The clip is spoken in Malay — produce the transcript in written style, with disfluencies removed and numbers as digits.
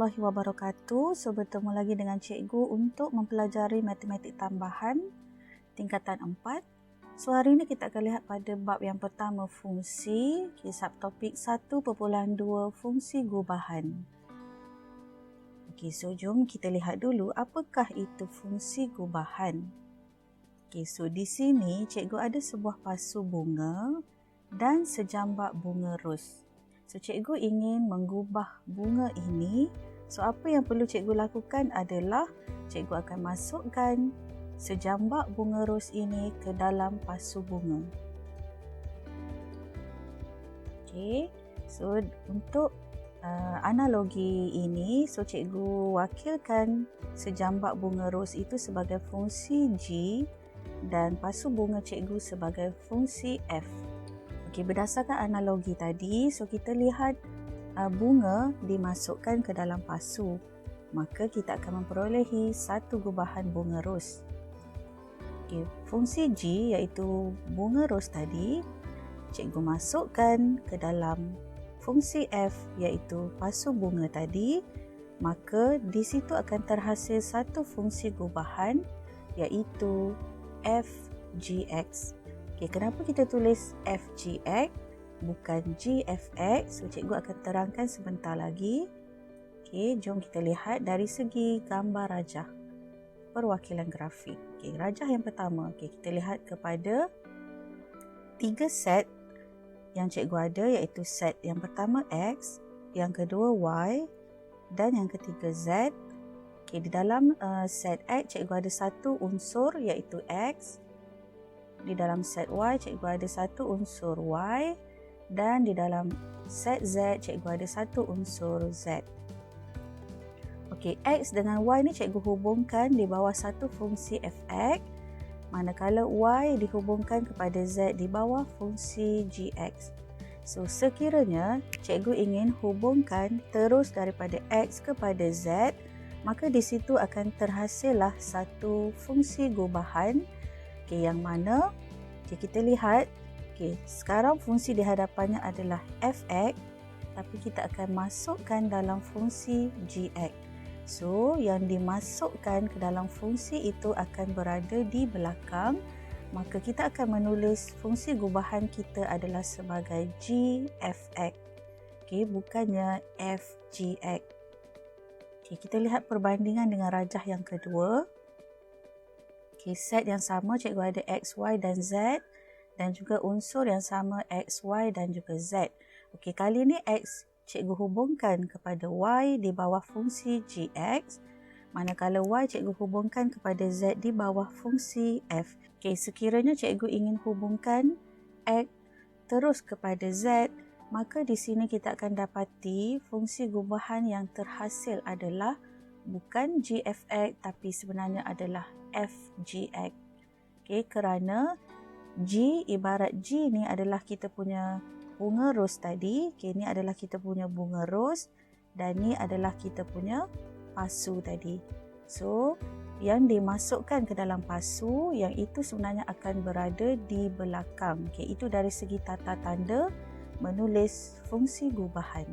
warahmatullahi wabarakatuh. So, bertemu lagi dengan cikgu untuk mempelajari matematik tambahan tingkatan 4. So, hari ini kita akan lihat pada bab yang pertama, fungsi. Subtopik 1.2, fungsi gubahan. So jom kita lihat dulu apakah itu fungsi gubahan. So di sini cikgu ada sebuah pasu bunga dan sejambak bunga ros. So, cikgu ingin menggubah bunga ini. So, apa yang perlu cikgu lakukan adalah cikgu akan masukkan sejambak bunga ros ini ke dalam pasu bunga. So untuk analogi ini, so cikgu wakilkan sejambak bunga ros itu sebagai fungsi G dan pasu bunga cikgu sebagai fungsi F. Berdasarkan analogi tadi, so kita lihat bunga dimasukkan ke dalam pasu. Maka kita akan memperolehi satu gubahan bunga ros. Fungsi G iaitu bunga ros tadi, cikgu masukkan ke dalam fungsi F iaitu pasu bunga tadi. Maka di situ akan terhasil satu fungsi gubahan iaitu FGX. Kenapa kita tulis FGX bukan GFX? So, cikgu akan terangkan sebentar lagi. Jom kita lihat dari segi gambar rajah perwakilan grafik. Rajah yang pertama, kita lihat kepada 3 set yang cikgu ada, iaitu set yang pertama X, yang kedua Y dan yang ketiga Z. Di dalam set X, cikgu ada satu unsur iaitu X. Di dalam set Y, cikgu ada satu unsur Y. Dan di dalam set Z, cikgu ada satu unsur Z. X dengan Y ni cikgu hubungkan di bawah satu fungsi Fx. Manakala Y dihubungkan kepada Z di bawah fungsi Gx. So, sekiranya cikgu ingin hubungkan terus daripada X kepada Z, maka di situ akan terhasillah satu fungsi gubahan. Yang mana kita lihat sekarang fungsi di hadapannya adalah Fx, tapi kita akan masukkan dalam fungsi Gx. So, yang dimasukkan ke dalam fungsi itu akan berada di belakang. Maka kita akan menulis fungsi gubahan kita adalah sebagai Gfx. Bukannya Fgx. Kita lihat perbandingan dengan rajah yang kedua. Set yang sama cikgu ada X, Y dan Z. Dan juga unsur yang sama X, Y dan juga Z. Kali ini X cikgu hubungkan kepada Y di bawah fungsi Gx. Manakala Y cikgu hubungkan kepada Z di bawah fungsi F. Sekiranya cikgu ingin hubungkan X terus kepada Z, maka di sini kita akan dapati fungsi gubahan yang terhasil adalah bukan Gfx tapi sebenarnya adalah Fgx. Kerana G ibarat G ni adalah kita punya bunga ros tadi. Ni adalah kita punya bunga ros dan ni adalah kita punya pasu tadi. So, yang dimasukkan ke dalam pasu yang itu sebenarnya akan berada di belakang. Itu dari segi tata tanda menulis fungsi gubahan.